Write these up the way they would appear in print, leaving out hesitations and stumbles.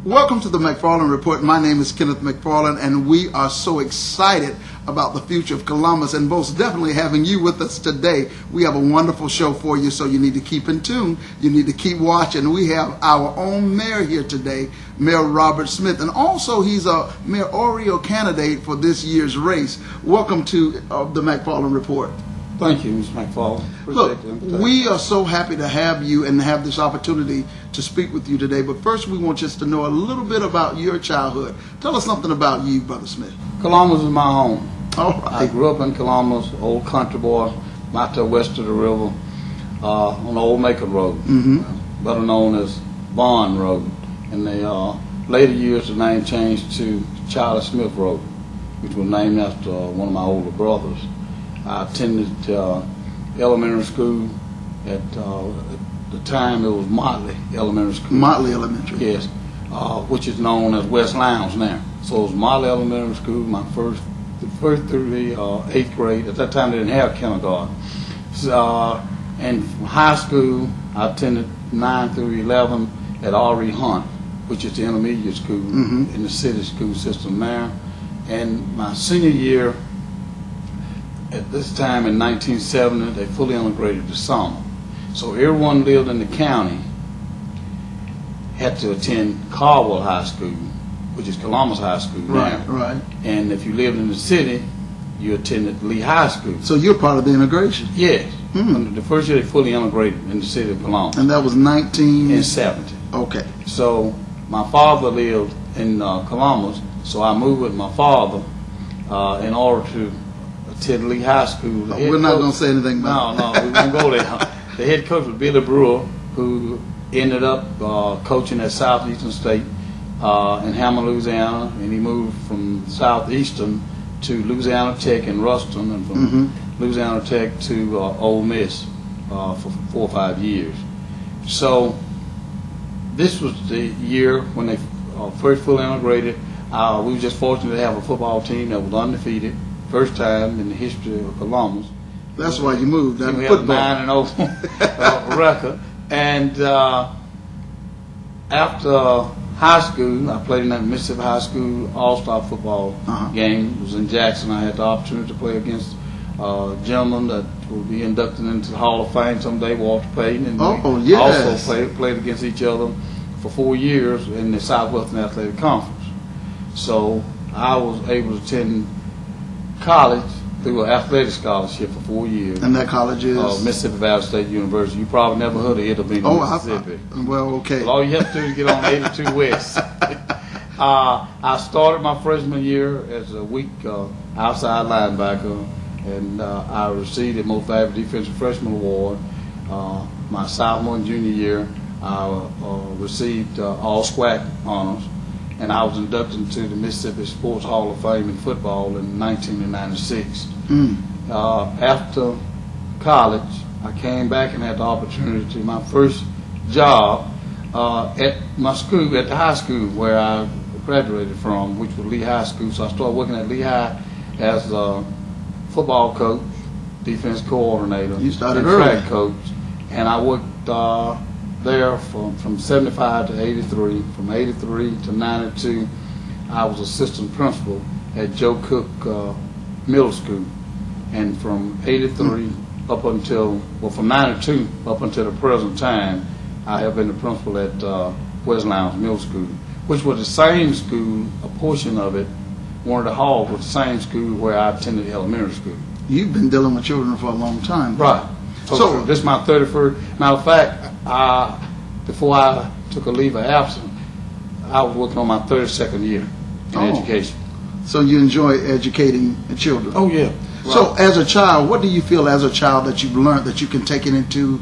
Welcome to the McFarland Report. My name is Kenneth McFarland, and we are so excited about the future of Columbus and most definitely having you with us today. We have a wonderful show for you, so you need to keep in tune. You need to keep watching. We have our own mayor here today, Mayor Robert Smith, and also he's a mayoral candidate for this year's race. Welcome to the McFarland Report. Thank you, Mr. McFarland. Look, we are so happy to have you and have this opportunity to speak with you today. But first, we want just to know a little bit about your childhood. Tell us something about you, Brother Smith. Columbus is my home. All right. I grew up in Columbus, old country boy, out there west of the river, on the old Macon Road, better known as Bond Road. In the later years, the name changed to Charlie Smith Road, which was named after one of my older brothers. I attended elementary school at the time it was Motley Elementary School. Motley Elementary. Yes, which is known as West Lowndes now. So it was Motley Elementary School, my first through the 8th grade. At that time they didn't have kindergarten. And from high school, I attended 9 through 11 at R.E. Hunt, which is the intermediate school in the city school system now. And my senior year, at this time in 1970, they fully integrated the summer. So everyone lived in the county had to attend Caldwell High School, which is Columbus High School now. Right. And if you lived in the city, you attended Lee High School. So you're part of the integration? Yes. The first year they fully integrated in the city of Columbus. And that was 1970. Okay. So my father lived in Columbus, so I moved with my father in order to attend Lee High School. We're not going to say anything about it. No, we won't go there. The head coach was Billy Brewer, who ended up coaching at Southeastern State in Hammond, Louisiana, and he moved from Southeastern to Louisiana Tech in Ruston, and from Louisiana Tech to Ole Miss for 4 or 5 years. So this was the year when they first fully integrated. We were just fortunate to have a football team that was undefeated. First time in the history of Columbus. That's why you moved. That we football. Had a 9-0 record. And after high school, I played in that Mississippi High School All-Star football game. It was in Jackson. I had the opportunity to play against a gentleman that will be inducted into the Hall of Fame someday, Walter Payton. And we also played against each other for 4 years in the Southwestern Athletic Conference. So I was able to attend college through an athletic scholarship for 4 years. And that college is? Mississippi Valley State University. You probably never heard of it. It'll be in Mississippi. Well, okay. Well, all you have to do is get on 82 West. I started my freshman year as a weak outside linebacker, and I received the Most Valuable Defensive Freshman Award. My sophomore and junior year, I received all SWAC honors. And I was inducted into the Mississippi Sports Hall of Fame in football in 1996. After college, I came back and had the opportunity to my first job at my school, at the high school where I graduated from, which was Lee High School. So I started working at Lee High as a football coach, defense coordinator, you started and track coach. And I worked there from 75 to 83. From 83 to 92, I was assistant principal at Joe Cook Middle School. And from 83 up until, from 92 up until the present time, I have been the principal at West Lowndes Middle School, which was the same school, a portion of it, one of the halls was the same school where I attended elementary school. You've been dealing with children for a long time. Right. So this is my 31st. Matter of fact, before I took a leave of absence, I was working on my 32nd year in education. So you enjoy educating children? Oh yeah. Right. So as a child, what do you feel as a child that you've learned that you can take into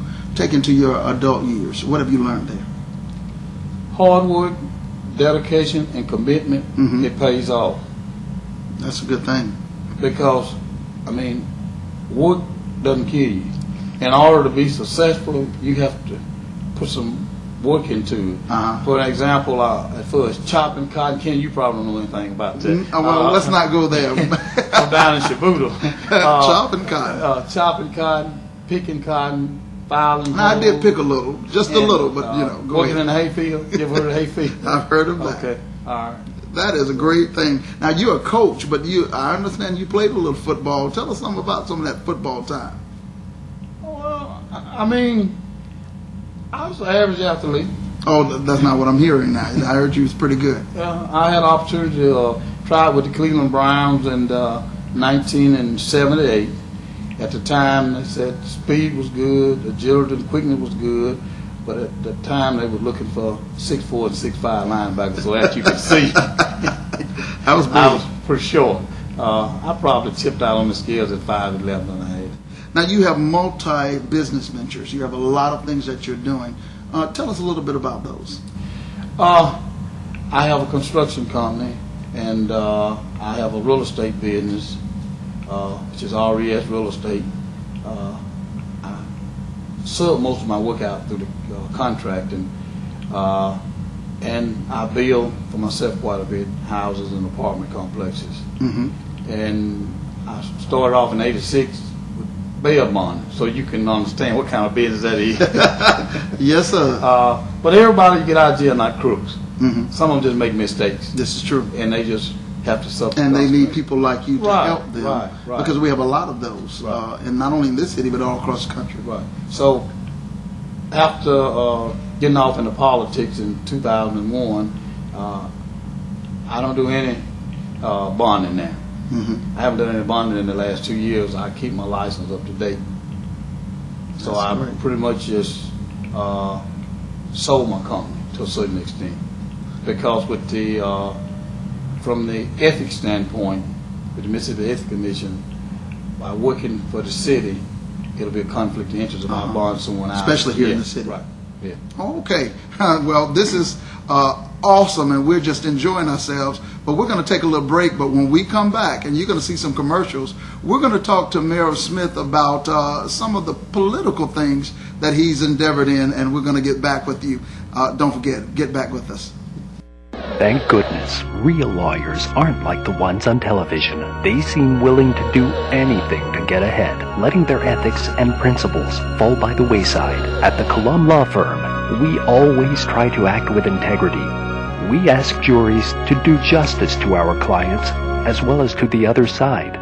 your adult years? What have you learned there? Hard work, dedication, and commitment. It pays off. That's a good thing. Because, I mean, work doesn't kill you. In order to be successful, you have to put some work into it. For example, at first, chopping cotton. Ken, you probably don't know anything about that. Well, let's not go there. I'm down in Shibuya. Chopping cotton. Chopping cotton, picking cotton, filing. Now, I did pick a little, just a little, but you know, go working ahead. in the hayfield. You ever heard of hayfield? I've heard of that. Okay, all right. That is a great thing. Now, you're a coach, but I understand you played a little football. Tell us something about some of that football time. Well, I mean, I was an average athlete. Oh, that's not what I'm hearing now. I heard you was pretty good. I had an opportunity to try with the Cleveland Browns in 1978. At the time, they said speed was good, agility and quickness was good, but at the time they were looking for 6'4" and 6'5" linebackers. So as you can see, I was pretty short. I probably tipped out on the scales at 5'11" and a half. Now, you have multi-business ventures. You have a lot of things that you're doing. Tell us a little bit about those. I have a construction company, and I have a real estate business, which is RES Real Estate. I sub most of my work out through the contracting, and I build for myself quite a bit, houses and apartment complexes. Mm-hmm. And I started off in '86 with bail bond, so you can understand what kind of business that is. Yes, sir. But everybody you get out of jail not crooks. Mm-hmm. Some of them just make mistakes. This is true. And they just have to suffer. And they need people like you to Right, help them. right. Because we have a lot of those, Right. and not only in this city, but all across the country. Right. So after getting off into politics in 2001, I don't do any bonding now. Mm-hmm. I haven't done any bonding in the last 2 years. I keep my license up to date. So That's I great. pretty much just sold my company to a certain extent. Because with the from the ethics standpoint, with the Mississippi Ethics Commission, by working for the city, it'll be a conflict of interest if I bond someone else. Especially here in Yeah, the city. Right. Yeah. Okay. Well, this is awesome, and we're just enjoying ourselves. But we're going to take a little break. But when we come back, and you're going to see some commercials, we're going to talk to Mayor Smith about some of the political things that he's endeavored in, and we're going to get back with you. Don't forget, get back with us. Thank goodness, real lawyers aren't like the ones on television. They seem willing to do anything to get ahead, letting their ethics and principles fall by the wayside. At the Colum Law Firm, we always try to act with integrity. We ask juries to do justice to our clients as well as to the other side.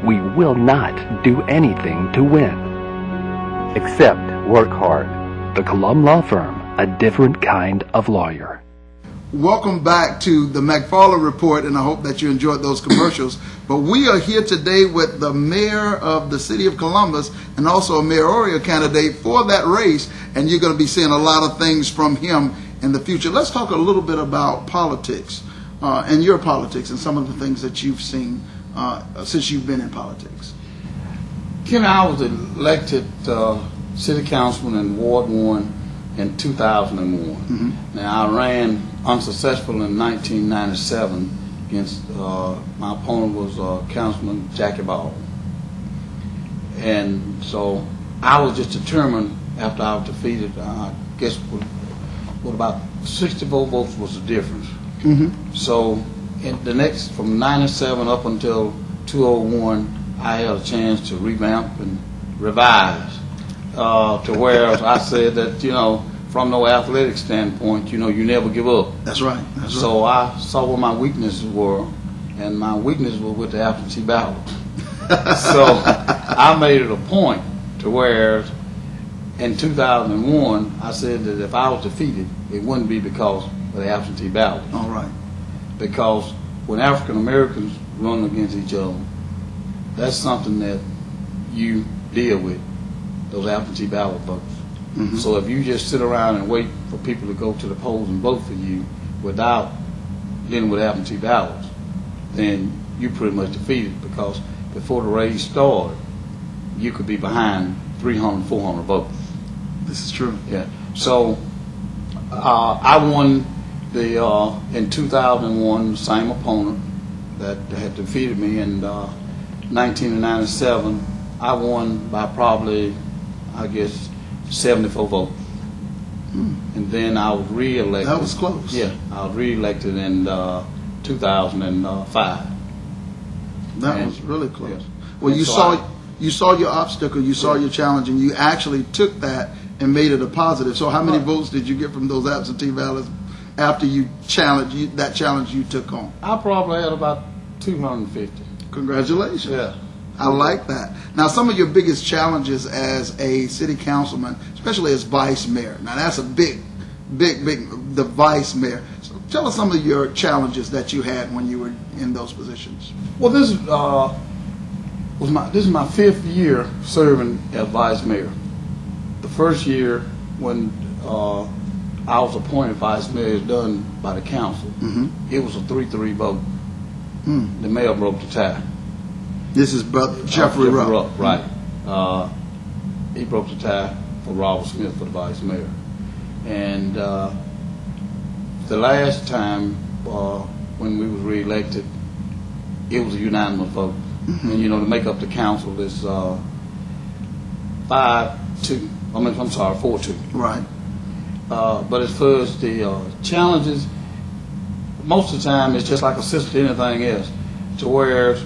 We will not do anything to win, except work hard. The Colum Law Firm, a different kind of lawyer. Welcome back to the McFarland Report, and I hope that you enjoyed those commercials. But we are here today with the mayor of the city of Columbus and also a mayoral candidate for that race, and you're going to be seeing a lot of things from him in the future. Let's talk a little bit about politics and your politics and some of the things that you've seen since you've been in politics. Ken, I was elected city councilman in Ward 1 in 2001. Mm-hmm. Now, I ran unsuccessful in 1997 against, my opponent was Councilman Jackie Ball. And so I was just determined after I was defeated, I guess what about 64 votes was the difference. Mm-hmm. So in the next, from 97 up until 201, I had a chance to revamp and revise to where I said that, you know, from no athletic standpoint, you know, you never give up. That's right. That's So I saw what my weaknesses were, and my weaknesses were with the absentee ballot. So I made it a point to where in 2001, I said that if I was defeated, it wouldn't be because of the absentee ballot. All right. Because when African Americans run against each other, that's something that you deal with, those absentee ballot votes. Mm-hmm. So if you just sit around and wait for people to go to the polls and vote for you without dealing with absentee ballots, then you're pretty much defeated, because before the race started, you could be behind 300, 400 votes. This is true. Yeah. So I won the in 2001, the same opponent that had defeated me in 1997. I won by probably, I guess, 74 votes. And then I was re-elected. That was close. Yeah, I was re-elected in 2005. That And- was really close. yeah. Well, And you so saw you saw your obstacle, you saw your challenge, and you actually took that and made it a positive. So how many votes did you get from those absentee ballots after you that challenge you took on? I probably had about 250. Congratulations. Yeah. I like that. Now, some of your biggest challenges as a city councilman, especially as vice mayor. Now, that's a big, the vice mayor. So tell us some of your challenges that you had when you were in those positions. Well, this is my 5th year serving as vice mayor. The first year when I was appointed vice mayor is done by the council. It was a 3-3 vote. The mayor broke the tie. This is Brother Jeffrey Rupp. Right. He broke the tie for Robert Smith for the vice mayor. And the last time when we was reelected, it was a unanimous vote. And you know, to make up the council is 5-2. I'm sorry, 4-2. Right. But as far as the challenges, most of the time it's just like a system to anything else, to where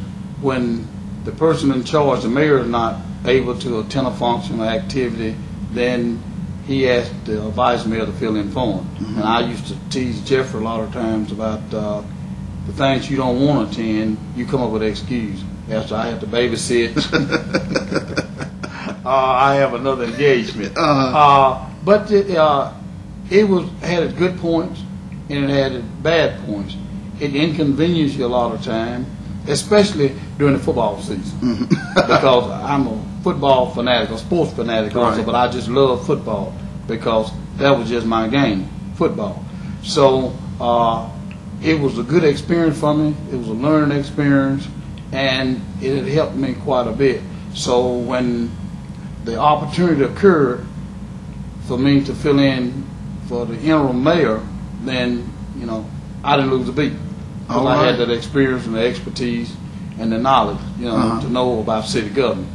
when the person in charge, the mayor, is not able to attend a function or activity, then he asked the vice mayor to fill in for him. And I used to tease Jeffrey a lot of times about the things you don't want to attend, you come up with an excuse. After I have to babysit, I have another engagement. But it had its good points and it had its bad points. It inconvenienced you a lot of time, especially during the football season, because I'm a football fanatic, a sports fanatic also, but I just love football because that was just my game, football. So it was a good experience for me. It was a learning experience, and it had helped me quite a bit. So when the opportunity occurred for me to fill in for the interim mayor, then, you know, I didn't lose a beat. Because I had that experience and the expertise and the knowledge, you know, to know about city government.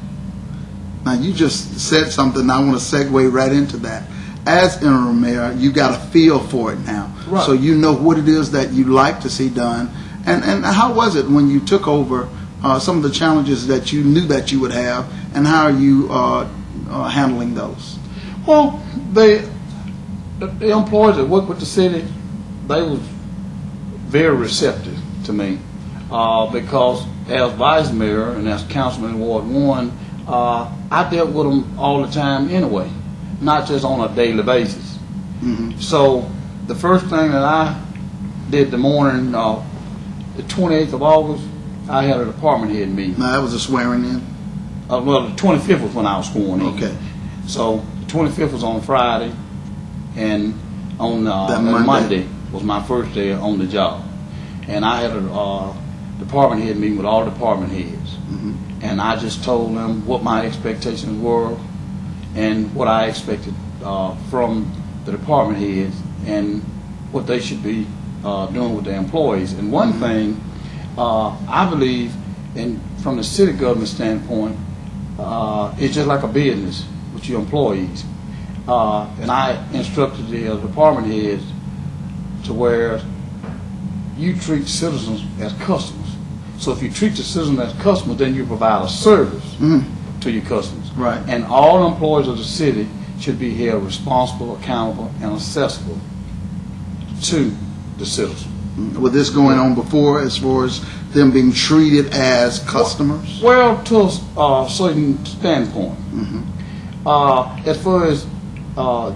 Now, you just said something, I want to segue right into that. As interim mayor, you got a feel for it now. Right. So you know what it is that you like to see done. And how was it when you took over some of the challenges that you knew that you would have, and how are you handling those? Well, the employees that work with the city, they was very receptive to me because as vice mayor and as councilman in Ward 1, I dealt with them all the time anyway, not just on a daily basis. So the first thing that I did the morning, the 28th of August, I had a department head meeting. Now, that was a swearing in? Well, the 25th was when I was sworn in. Okay. So the 25th was on Friday, and on Monday was my first day on the job. And I had a department head meeting with all department heads. And I just told them what my expectations were and what I expected from the department heads and what they should be doing with their employees. And one thing, I believe, from the city government standpoint, it's just like a business with your employees. And I instructed the department heads to where you treat citizens as customers. So if you treat the citizens as customers, then you provide a service to your customers. Right. And all employees of the city should be held responsible, accountable, and accessible to the citizens. With this going on before, as far as them being treated as customers? Well, to a certain standpoint. As far as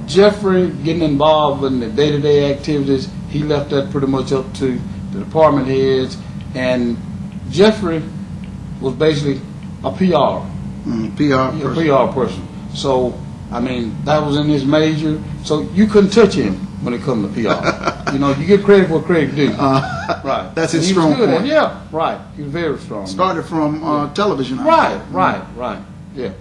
Jeffrey getting involved in the day-to-day activities, he left that pretty much up to the department heads, and Jeffrey was basically a PR. PR person. So, I mean, that was in his major, so you couldn't touch him when it comes to PR. You know, you get credit where credit due. Right. That's his strong point. Yeah, right. He was very strong. Started from television. Right. Yeah.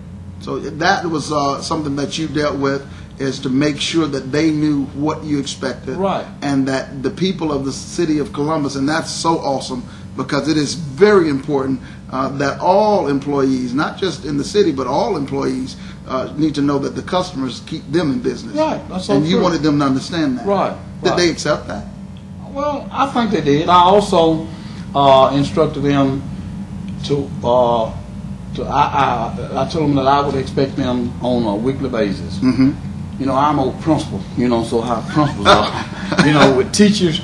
So that was something that you dealt with, is to make sure that they knew what you expected. Right. And that the people of the city of Columbus, and that's so awesome, because it is very important that all employees, not just in the city, but all employees need to know that the customers keep them in business. Right. That's so and you true. wanted them to understand that. Right. Did they accept that? Well, I think they did. I also instructed them to I told them that I would expect them on a weekly basis. Mm-hmm. You know, I'm a principal, you know, so how principals are. You know, with teachers,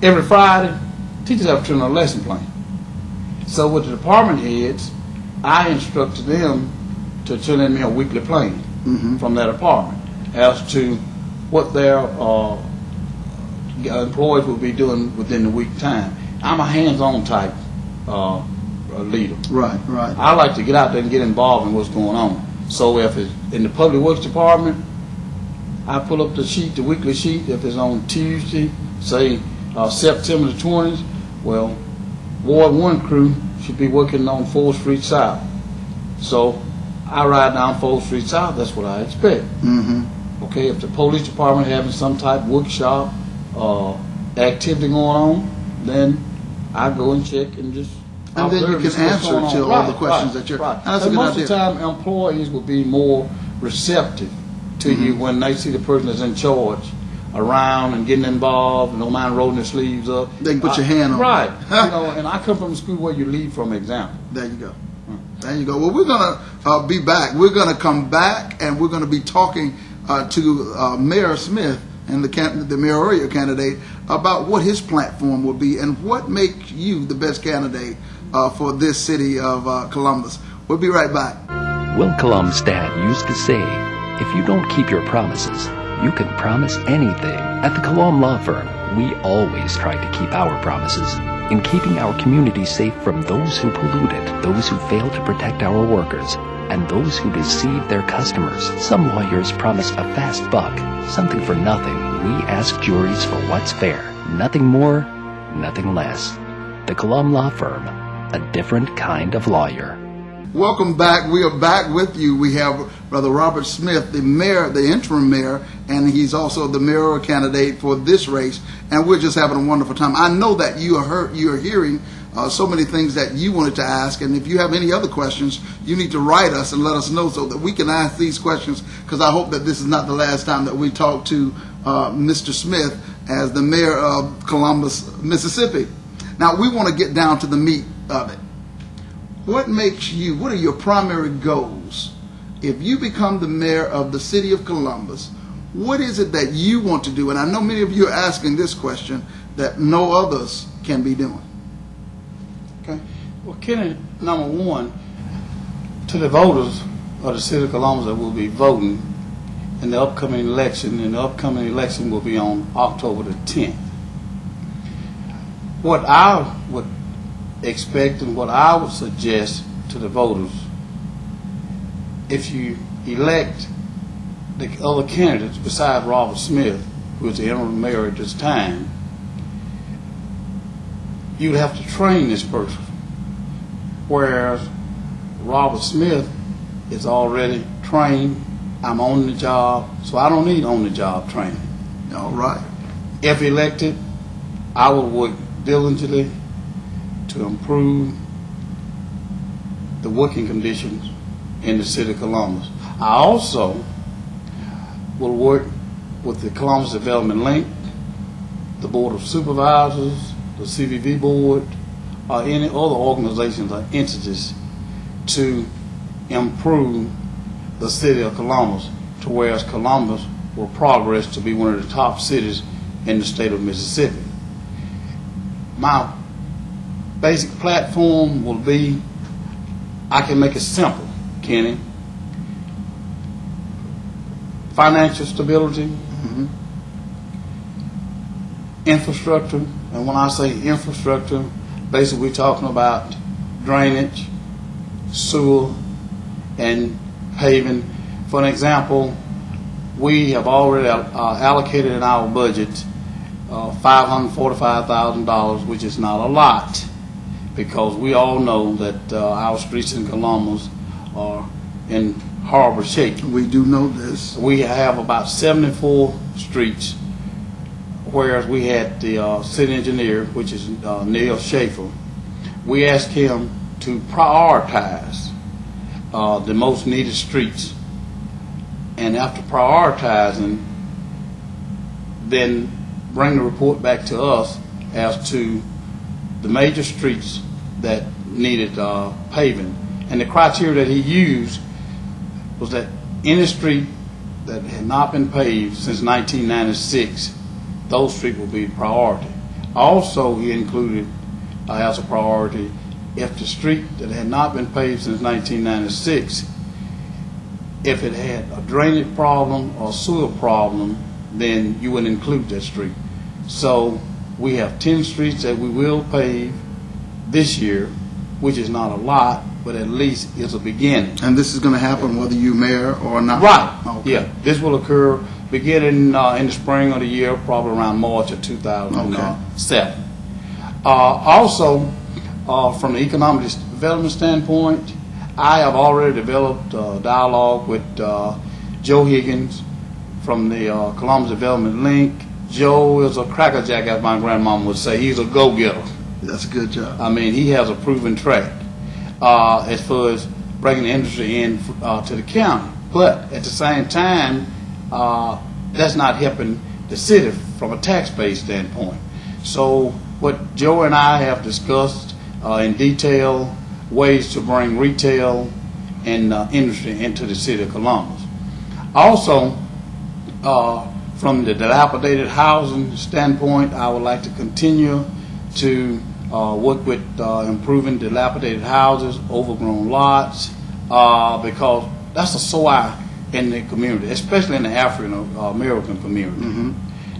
every Friday, teachers have to turn a lesson plan. So with the department heads, I instructed them to turn in me a weekly plan from that department as to what their employees will be doing within the week time. I'm a hands-on type leader. Right. I like to get out there and get involved in what's going on. So if it's in the public works department, I pull up the sheet, the weekly sheet. If it's on Tuesday, say September the 20th, well, Ward 1 crew should be working on 4th Street South. So I ride down 4th Street South, that's what I expect. Mm-hmm. Okay, if the police department having some type of workshop activity going on, then I go and check and just And then you can answer to all the questions that you're. Right. That's a good most idea. of the time, employees will be more receptive to you when they see the person that's in charge around and getting involved and don't mind rolling their sleeves up. They can put your hand on it. Right. You know, and I come from a school where you lead from example. There you go. There you go. Well, we're going to be back. We're going to come back, and we're going to be talking to Mayor Smith and the mayoral candidate about what his platform will be and what makes you the best candidate for this city of Columbus. We'll be right back. Will Colum's dad used to say, if you don't keep your promises, you can promise anything. At the Colum Law Firm, we always try to keep our promises in keeping our community safe from those who pollute it, those who fail to protect our workers, and those who deceive their customers. Some lawyers promise a fast buck, something for nothing. We ask juries for what's fair, nothing more, nothing less. The Colum Law Firm, a different kind of lawyer. Welcome back. We are back with you. We have Brother Robert Smith, the mayor, the interim mayor, and he's also the mayoral candidate for this race. And we're just having a wonderful time. I know that you are hearing so many things that you wanted to ask, and if you have any other questions, you need to write us and let us know so that we can ask these questions, because I hope that this is not the last time that we talk to Mr. Smith as the mayor of Columbus, Mississippi. Now, we want to get down to the meat of it. What are your primary goals? If you become the mayor of the city of Columbus, what is it that you want to do? And I know many of you are asking this question that no others can be doing. Okay. Well, Kenny, number one, to the voters of the city of Columbus that will be voting in the upcoming election, and the upcoming election will be on October the 10th. What I would expect and what I would suggest to the voters, if you elect the other candidates besides Robert Smith, who is the interim mayor at this time, you'd have to train this person, whereas Robert Smith is already trained. I'm on the job, so I don't need on-the-job training. All right. If elected, I will work diligently to improve the working conditions in the city of Columbus. I also will work with the Columbus Development Link, the Board of Supervisors, the CVV Board, or any other organizations or entities to improve the city of Columbus to whereas Columbus will progress to be one of the top cities in the state of Mississippi. My basic platform will be, I can make it simple, Kenny. Financial stability, infrastructure, and when I say infrastructure, basically we're talking about drainage, sewer, and paving. For an example, we have already allocated in our budget $545,000, which is not a lot, because we all know that our streets in Columbus are in horrible shape. We do know this. We have about 74 streets, whereas we had the city engineer, which is Neil Schaefer. We asked him to prioritize the most needed streets, and after prioritizing, then bring the report back to us as to the major streets that needed paving, And the criteria that he used was that any street that had not been paved since 1996, those streets will be priority. Also, he included as a priority, if the street that had not been paved since 1996, if it had a drainage problem or sewer problem, then you would include that street. So we have 10 streets that we will pave this year, which is not a lot, but at least it's a beginning. And this is going to happen whether you're mayor or not? Right. Okay. Yeah. This will occur beginning in the spring of the year, probably around March of 2007. Also, from the economic development standpoint, I have already developed a dialogue with Joe Higgins from the Columbus Development Link. Joe is a crackerjack, as my grandmama would say. He's a go-getter. That's a good job. I mean, he has a proven track as far as bringing the industry in to the county. But at the same time, that's not helping the city from a tax base standpoint. So what Joe and I have discussed in detail, ways to bring retail and industry into the city of Columbus. Also, from the dilapidated housing standpoint, I would like to continue to work with improving dilapidated houses, overgrown lots, because that's a sore in the community, especially in the African American community. Mm-hmm.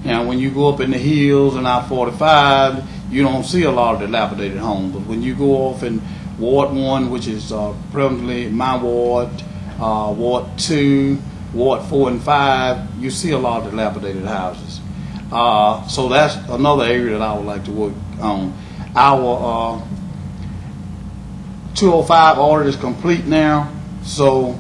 Now, when you go up in the hills and I-45, you don't see a lot of dilapidated homes. But when you go off in Ward 1, which is predominantly my ward, Ward 2, Ward 4 and 5, you see a lot of dilapidated houses. So that's another area that I would like to work on. Our 205 audit is complete now. So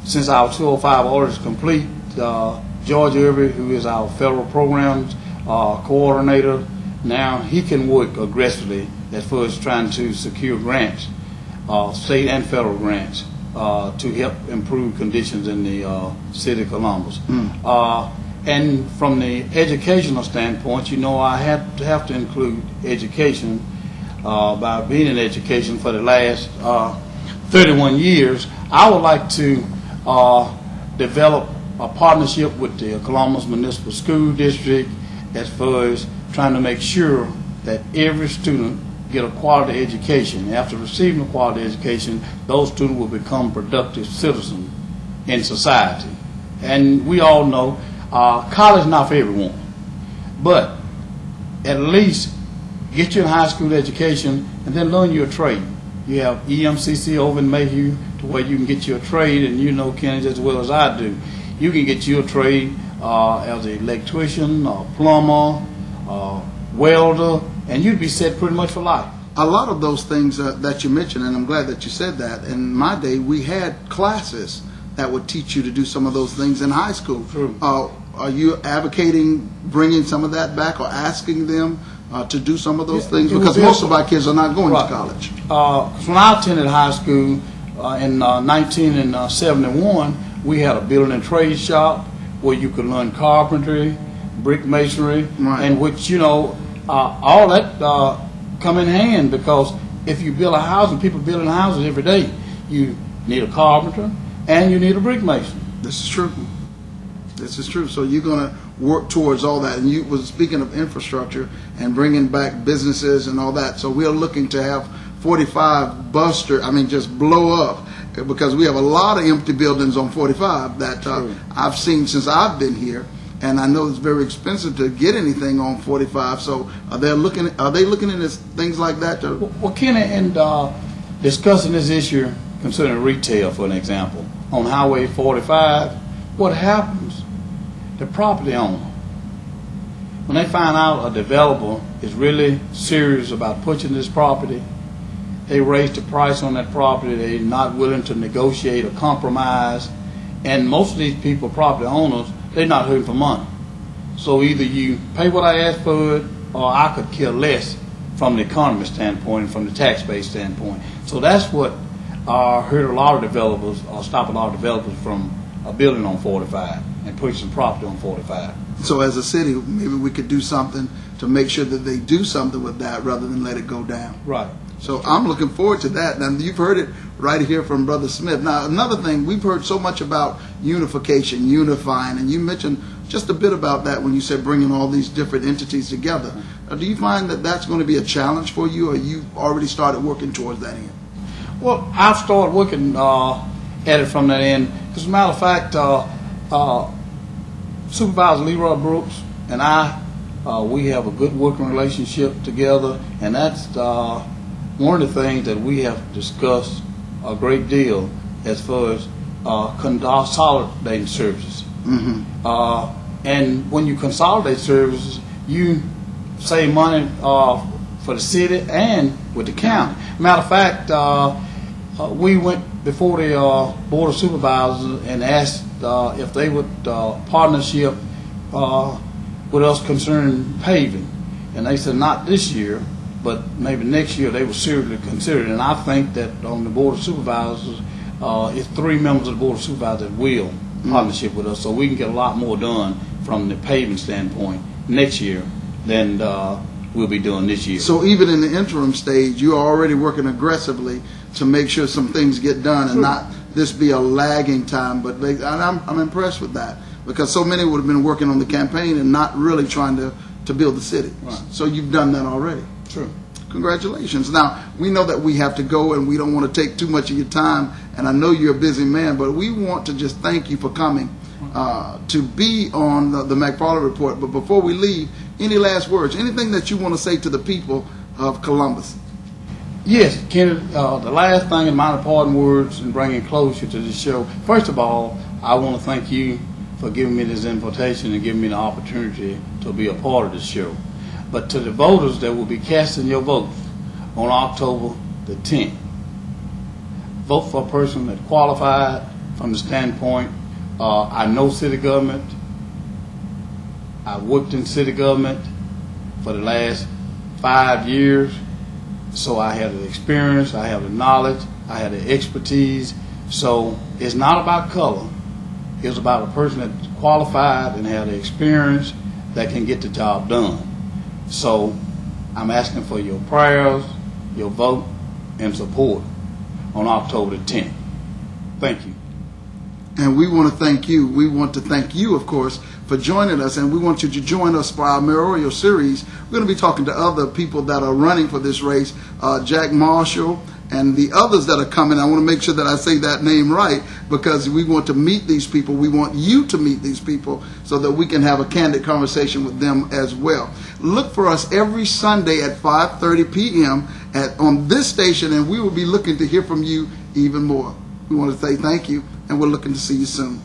since our 205 audit is complete, George Irby, who is our federal programs coordinator, now he can work aggressively as far as trying to secure grants, state and federal grants, to help improve conditions in the city of Columbus. And from the educational standpoint, you know, I have to include education. By being in education for the last 31 years, I would like to develop a partnership with the Columbus Municipal School District as far as trying to make sure that every student get a quality education. After receiving a quality education, those students will become productive citizens in society. And we all know college is not for everyone, but at least get you a high school education and then learn your trade. You have EMCC over in Mayhew to where you can get you a trade, and you know, Kennedy, as well as I do. You can get you a trade as an electrician, a plumber, welder, and you'd be set pretty much for life. A lot of those things that you mentioned, and I'm glad that you said that. In my day, we had classes that would teach you to do some of those things in high school. True. Are you advocating bringing some of that back or asking them to do some of those things? Because most of our kids are not going to college. When I attended high school in 1971, we had a building and trade shop where you could learn carpentry, brick masonry, Right. and which, you know, all that come in hand, because if you build a house, and people building houses every day, you need a carpenter and you need a brick mason. This is true. This is true. So you're going to work towards all that. And you was speaking of infrastructure and bringing back businesses and all that. So we're looking to have 45 just blow up, because we have a lot of empty buildings on 45 that I've seen since I've been here. And I know it's very expensive to get anything on 45. So are they looking into things like that? Well, Kenny, and discussing this issue concerning retail, for an example, on Highway 45, what happens? The property owner, when they find out a developer is really serious about purchasing this property, they raise the price on that property. They're not willing to negotiate or compromise. And most of these people, property owners, they're not hurting for money. So either you pay what I asked for it, or I could care less from the economy standpoint and from the tax base standpoint. So that's what hurt a lot of developers, or stop a lot of developers from building on 45 and purchasing property on 45. So as a city, maybe we could do something to make sure that they do something with that rather than let it go down. Right. So I'm looking forward to that. And you've heard it right here from Brother Smith. Now, another thing, we've heard so much about unification, unifying, and you mentioned just a bit about that when you said bringing all these different entities together. Do you find that that's going to be a challenge for you, or you've already started working towards that end? Well, I've started working at it from that end. As a matter of fact, Supervisor Leroy Brooks and I, we have a good working relationship together, and that's one of the things that we have discussed a great deal as far as consolidating services. And when you consolidate services, you save money for the city and with the county. Matter of fact, we went before the Board of Supervisors and asked if they would partnership with us concerning paving. And they said not this year, but maybe next year they will seriously consider it. And I think that on the Board of Supervisors, it's 3 members of the Board of Supervisors that will partnership with us, so we can get a lot more done from the paving standpoint next year than we'll be doing this year. So even in the interim stage, you're already working aggressively to make sure some things get done and not this be a lagging time. But I'm impressed with that, because so many would have been working on the campaign and not really trying to build the city. Right. So you've done that already. True. Congratulations. Now, we know that we have to go and we don't want to take too much of your time, and I know you're a busy man, but we want to just thank you for coming to be on the McFarland Report. But before we leave, any last words, anything that you want to say to the people of Columbus? Yes, Kenneth, the last thing in my important words in bringing closure to this show, first of all, I want to thank you for giving me this invitation and giving me the opportunity to be a part of this show. But to the voters that will be casting your votes on October the 10th, vote for a person that qualified from the standpoint, I know city government, I worked in city government for the last 5 years, so I have the experience, I have the knowledge, I have the expertise. So it's not about color, it's about a person that's qualified and have the experience that can get the job done. So I'm asking for your prayers, your vote, and support on October the 10th. Thank you. And we want to thank you. We want to thank you, of course, for joining us, and we want you to join us for our mayoral series. We're going to be talking to other people that are running for this race, Jack Marshall, and the others that are coming. I want to make sure that I say that name right, because we want to meet these people. We want you to meet these people so that we can have a candid conversation with them as well. Look for us every Sunday at 5:30 p.m. on this station, and we will be looking to hear from you even more. We want to say thank you, and we're looking to see you soon.